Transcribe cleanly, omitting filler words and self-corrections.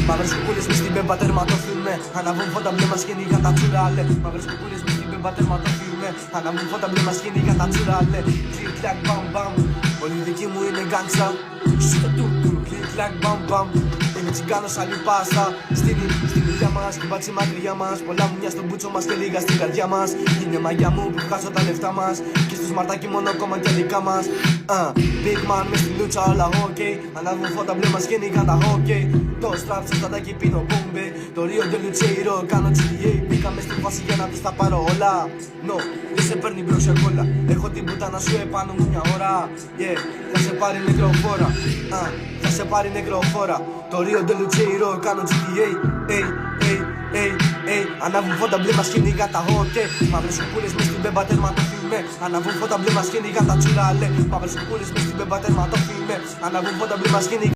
Μαύρες κουκούλες μες στην πέμπα τερματοφιλμέ. Αναβούν φώτα μπλε μας κυνηγά τα τσουράλε. Μαύρες κουκούλες μες στην πέμπα τερματοφιλμέ. Αναβούν φώτα μπλε μας κυνηγά τα τσουράλε. Κλικ κλακ μπαμ μπαμ. Όλοι δικοί μου είναι γκάγκσα. Στο τουρκου κλικ κλακ μπαμ μπαμ. Είμαι τσιγκάνος άλλη πάσα. Στην ηλιά μας και μπάτσι μακριά μας. Πολλά μουνιά στον μπούτσο μας και λίγα στην καρδιά μας. Είναι μαγιά μου που χάσω τα λεφτά μας. Και στους μαρτάκι μόνο ακόμα και δικά μας. Big man μες στη λούτσα όλα ok. Ανάβουν φώτα μπλε μας κυνηγά τα hockey. Το στραπ σε στατάκι πίνω μπόμπε. Το Rio de Janeiro κάνω GTA. Μπήκα μες στη φάση για να τους τα πάρω όλα. No, δεν σε παίρνει μπρο σε κόλλα. Έχω την πουτάνα σου επάνω μου μια ώρα. Yeah, θα σε πάρει νεκροφόρα. Θα σε πάρει νεκροφόρα. Το Rio de Janeiro κάνω GTA. Ey, ey, ey, ey. Ανάβουν φώτα μπλε μας κυνηγά τα hockey. Μαύρες κουκούλες μες στην πέμπα τερματοφιλμέ. Ανάβουν φώτα μπλε μας κυνηγά τα τσουράλε. Μαύρες κουκούλες μες στην πέμπα τερματοφιλμέ. Ανάβουν φώτα μπλε μας κυνηγά.